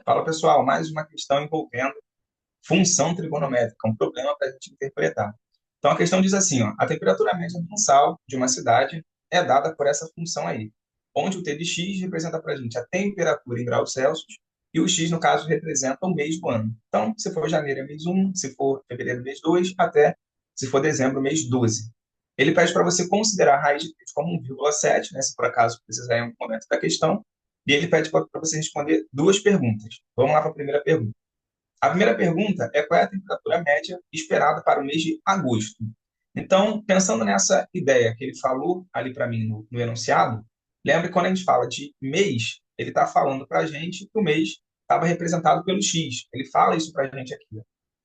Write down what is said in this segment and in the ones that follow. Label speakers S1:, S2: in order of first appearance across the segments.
S1: Fala pessoal, mais uma questão envolvendo função trigonométrica, um problema para a gente interpretar. Então a questão diz assim, ó, a temperatura média mensal de uma cidade é dada por essa função aí, onde o t de x representa para a gente a temperatura em graus Celsius e o x, no caso, representa o mês do ano. Então, se for janeiro, é mês 1, se for fevereiro, mês 2, até se for dezembro, mês 12. Ele pede para você considerar a raiz de 3 como 1,7, né, se por acaso precisar em algum momento da questão, e ele pede para você responder duas perguntas. Vamos lá para a primeira pergunta. A primeira pergunta é qual é a temperatura média esperada para o mês de agosto. Então, pensando nessa ideia que ele falou ali para mim no enunciado, lembra que quando a gente fala de mês, ele está falando para a gente que o mês estava representado pelo X. Ele fala isso para a gente aqui. Ó.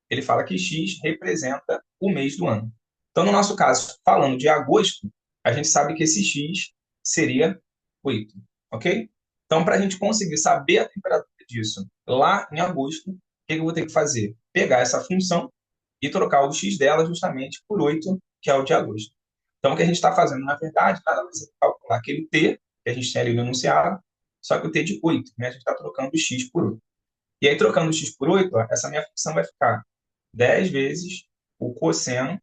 S1: Ele fala que X representa o mês do ano. Então, no nosso caso, falando de agosto, a gente sabe que esse X seria 8, ok? Então, para a gente conseguir saber a temperatura disso lá em agosto, o que eu vou ter que fazer? Pegar essa função e trocar o X dela justamente por 8, que é o de agosto. Então, o que a gente está fazendo, na verdade, nada mais é calcular aquele T que a gente tem ali no enunciado, só que o T de 8, né? A gente está trocando o X por 8. E aí, trocando o X por 8, ó, essa minha função vai ficar 10 vezes o cosseno,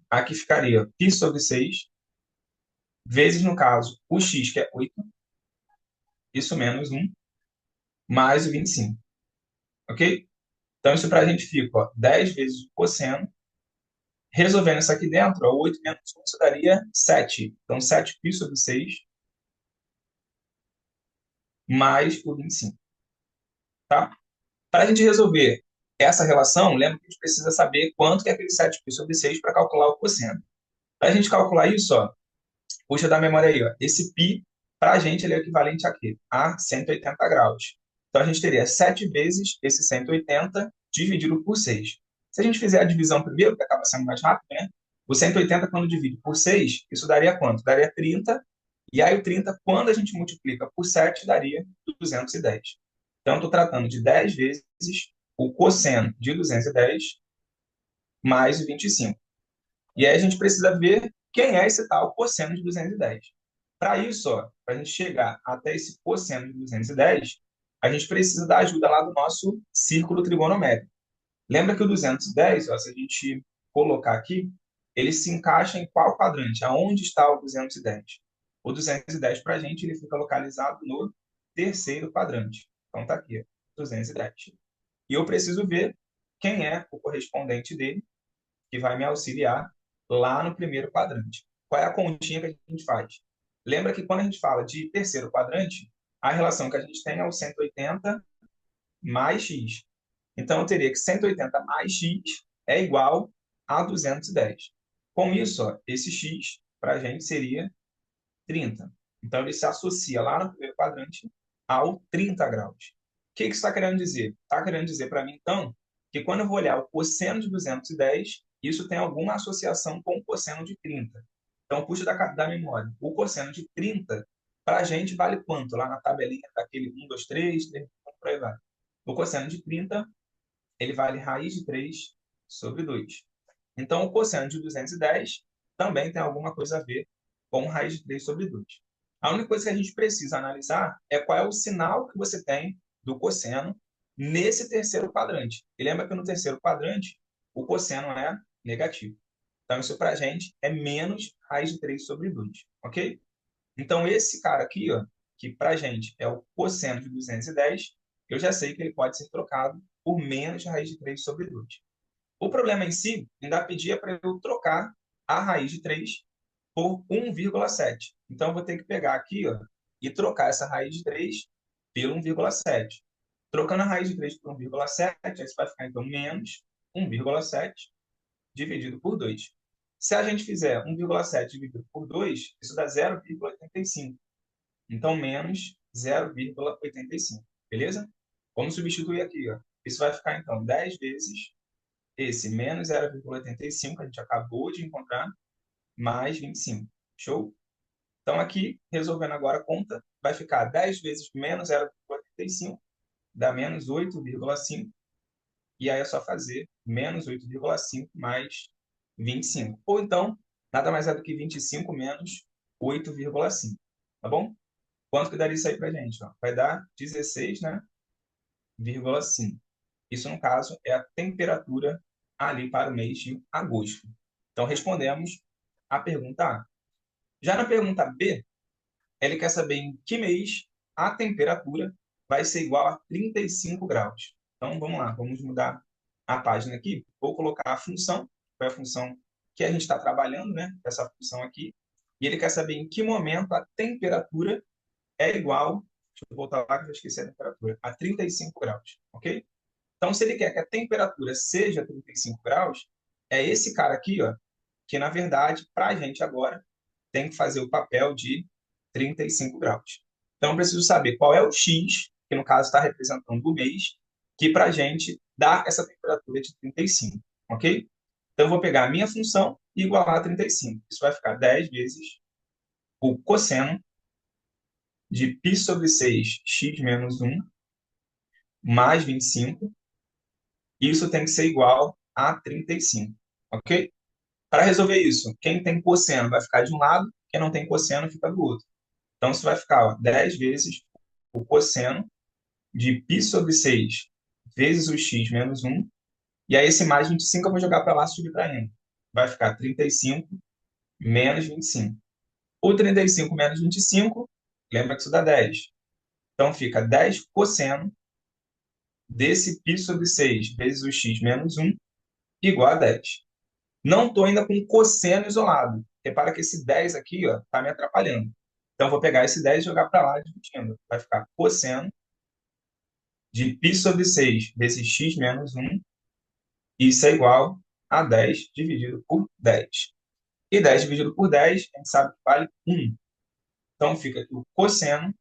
S1: aqui ficaria π sobre 6, vezes, no caso, o x, que é 8, isso menos 1, mais o 25, ok? Então, isso para a gente fica, ó, 10 vezes o cosseno. Resolvendo isso aqui dentro, ó, 8 menos 1, isso daria 7. Então, 7π sobre 6, mais o 25, tá? Para a gente resolver essa relação, lembra que a gente precisa saber quanto que é aquele 7π sobre 6 para calcular o cosseno. Para a gente calcular isso, ó, puxa da memória aí, ó. Esse π, para a gente, ele é equivalente a quê? A 180 graus. Então, a gente teria 7 vezes esse 180 dividido por 6. Se a gente fizer a divisão primeiro, que acaba sendo mais rápido, né? O 180, quando divide por 6, isso daria quanto? Daria 30. E aí, o 30, quando a gente multiplica por 7, daria 210. Então, estou tratando de 10 vezes o cosseno de 210 mais o 25. E aí a gente precisa ver quem é esse tal cosseno de 210. Para isso, para a gente chegar até esse cosseno de 210, a gente precisa da ajuda lá do nosso círculo trigonométrico. Lembra que o 210, ó, se a gente colocar aqui, ele se encaixa em qual quadrante? Aonde está o 210? O 210 para a gente ele fica localizado no terceiro quadrante. Então está aqui, ó, 210. E eu preciso ver quem é o correspondente dele, que vai me auxiliar lá no primeiro quadrante. Qual é a continha que a gente faz? Lembra que quando a gente fala de terceiro quadrante, a relação que a gente tem é o 180 mais x. Então, eu teria que 180 mais x é igual a 210. Com isso, ó, esse x para a gente seria 30. Então, ele se associa lá no primeiro quadrante ao 30 graus. O que isso está querendo dizer? Está querendo dizer para mim, então, que quando eu vou olhar o cosseno de 210, isso tem alguma associação com o cosseno de 30. Então, puxa da memória. O cosseno de 30, para a gente, vale quanto? Lá na tabelinha daquele 1, 2, 3, por aí vai. O cosseno de 30, ele vale raiz de 3 sobre 2. Então, o cosseno de 210 também tem alguma coisa a ver com raiz de 3 sobre 2. A única coisa que a gente precisa analisar é qual é o sinal que você tem do cosseno nesse terceiro quadrante. E lembra que no terceiro quadrante, o cosseno é negativo. Então, isso para a gente é menos raiz de 3 sobre 2, ok? Então, esse cara aqui, ó, que para a gente é o cosseno de 210, eu já sei que ele pode ser trocado por menos raiz de 3 sobre 2. O problema em si ainda pedia para eu trocar a raiz de 3 por 1,7. Então, eu vou ter que pegar aqui, ó, e trocar essa raiz de 3 pelo 1,7. Trocando a raiz de 3 por 1,7, isso vai ficar, então, menos 1,7 dividido por 2. Se a gente fizer 1,7 dividido por 2, isso dá 0,85. Então, menos 0,85. Beleza? Vamos substituir aqui. Ó. Isso vai ficar, então, 10 vezes esse menos 0,85 que a gente acabou de encontrar, mais 25. Show? Então, aqui, resolvendo agora a conta, vai ficar 10 vezes menos 0,85, dá menos 8,5. E aí é só fazer menos 8,5 mais 25. Ou então, nada mais é do que 25 menos 8,5. Tá bom? Quanto que daria isso aí pra gente? Ó? Vai dar 16, né? 0,5. Isso, no caso, é a temperatura ali para o mês de agosto. Então, respondemos a pergunta A. Já na pergunta B, ele quer saber em que mês a temperatura vai ser igual a 35 graus. Então, vamos lá, vamos mudar a página aqui. Vou colocar a função, que é a função que a gente está trabalhando, né? Essa função aqui. E ele quer saber em que momento a temperatura é igual, deixa eu voltar lá que eu já esqueci a temperatura, a 35 graus, ok? Então, se ele quer que a temperatura seja 35 graus, é esse cara aqui, ó, que na verdade, para a gente agora, tem que fazer o papel de 35 graus. Então, eu preciso saber qual é o x, que no caso está representando o mês, que para a gente dá essa temperatura de 35, ok? Então, eu vou pegar a minha função e igualar a 35. Isso vai ficar 10 vezes o cosseno de π sobre 6 x menos 1 mais 25. Isso tem que ser igual a 35, ok? Para resolver isso, quem tem cosseno vai ficar de um lado, quem não tem cosseno fica do outro. Então, isso vai ficar, ó, 10 vezes o cosseno de π sobre 6 vezes o x menos 1. E aí, esse mais 25 eu vou jogar para lá subtraindo. Vai ficar 35 menos 25. O 35 menos 25, lembra que isso dá 10. Então, fica 10 cosseno desse π sobre 6 vezes o x menos 1 igual a 10. Não estou ainda com cosseno isolado. Repara que esse 10 aqui está me atrapalhando. Então, vou pegar esse 10 e jogar para lá dividindo. Vai ficar cosseno de π sobre 6 vezes x menos 1. Isso é igual a 10 dividido por 10. E 10 dividido por 10, a gente sabe que vale 1. Então, fica aqui o cosseno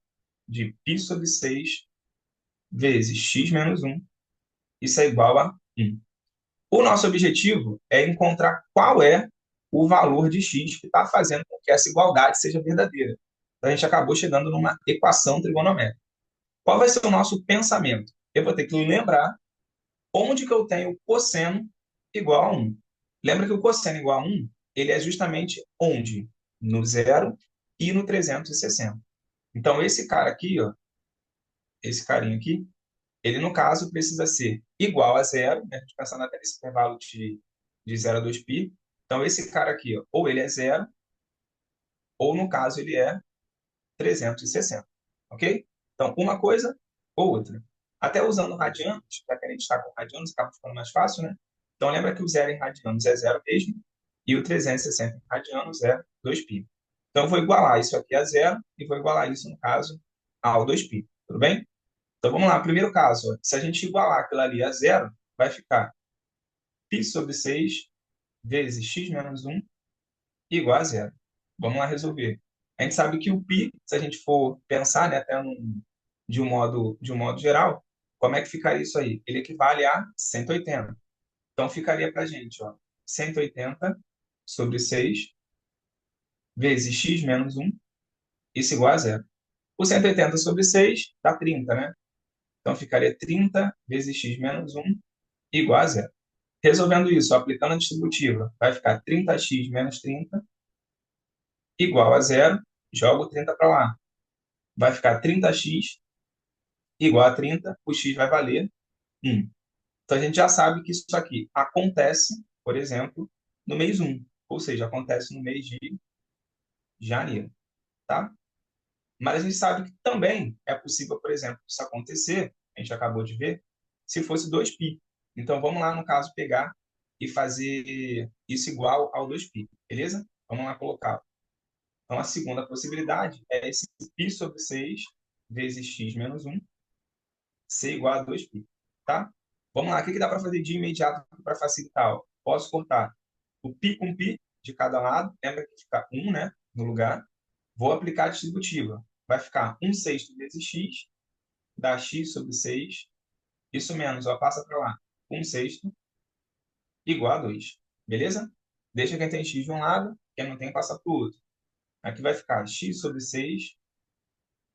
S1: de π sobre 6 vezes x menos 1. Isso é igual a 1. O nosso objetivo é encontrar qual é o valor de x que está fazendo com que essa igualdade seja verdadeira. Então, a gente acabou chegando numa equação trigonométrica. Qual vai ser o nosso pensamento? Eu vou ter que lembrar onde que eu tenho cosseno igual a 1. Lembra que o cosseno igual a 1, ele é justamente onde? No zero e no 360. Então, esse cara aqui, ó, esse carinha aqui, ele, no caso, precisa ser igual a zero, né? A gente pensando até nesse intervalo de 0 a 2π. Então, esse cara aqui, ó, ou ele é zero, ou, no caso, ele é 360. Ok? Então, uma coisa ou outra. Até usando radianos, já que a gente está com radianos, acaba ficando mais fácil, né? Então, lembra que o zero em radianos é zero mesmo, e o 360 em radianos é 2π. Então, eu vou igualar isso aqui a zero e vou igualar isso, no caso, ao 2π. Tudo bem? Então, vamos lá. Primeiro caso, ó, se a gente igualar aquilo ali a zero, vai ficar π sobre 6 vezes x menos 1 igual a zero. Vamos lá resolver. A gente sabe que o π, se a gente for pensar, né, até de um modo geral, como é que ficaria isso aí? Ele equivale a 180. Então, ficaria para a gente, ó, 180 sobre 6 vezes x menos 1, isso igual a zero. O 180 sobre 6 dá 30, né? Então, ficaria 30 vezes x menos 1 igual a zero. Resolvendo isso, aplicando a distributiva, vai ficar 30x menos 30 igual a zero. Jogo 30 para lá. Vai ficar 30x igual a 30. O x vai valer 1. Então, a gente já sabe que isso aqui acontece, por exemplo, no mês 1. Ou seja, acontece no mês de janeiro. Tá? Mas a gente sabe que também é possível, por exemplo, isso acontecer, a gente acabou de ver, se fosse 2π. Então, vamos lá, no caso, pegar e fazer isso igual ao 2π, beleza? Vamos lá colocar. Então, a segunda possibilidade é esse π sobre 6 vezes x menos 1 ser igual a 2π, tá? Vamos lá, o que dá para fazer de imediato para facilitar? Ó, posso cortar o π com π de cada lado, lembra que fica 1, né, no lugar. Vou aplicar a distributiva. Vai ficar 1/6 vezes x, dá x sobre 6. Isso menos, ó, passa para lá. 1/6 igual a 2. Beleza? Deixa quem tem x de um lado, quem não tem passa para o outro. Aqui vai ficar x sobre 6,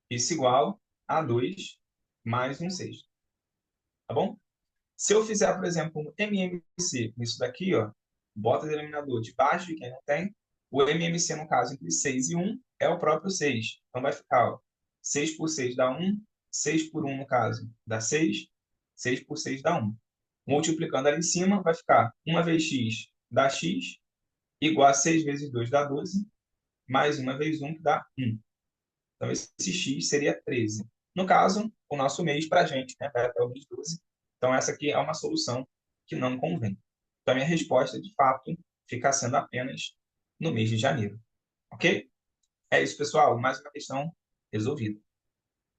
S1: isso igual a 2 mais 1/6. Tá bom? Se eu fizer, por exemplo, um MMC, isso daqui, ó, bota o denominador debaixo de quem não tem. O MMC, no caso, entre 6 e 1, é o próprio 6. Então, vai ficar, ó, 6 por 6 dá 1, 6 por 1, no caso, dá 6. 6 por 6 dá 1. Multiplicando ali em cima, vai ficar 1 vezes x dá x, igual a 6 vezes 2 dá 12, mais 1 vezes 1 que dá 1. Então, esse x seria 13. No caso, o nosso mês para a gente, né, vai até o mês 12. Então, essa aqui é uma solução que não convém. Então, a minha resposta, de fato, fica sendo apenas no mês de janeiro. Ok? É isso, pessoal. Mais uma questão resolvida.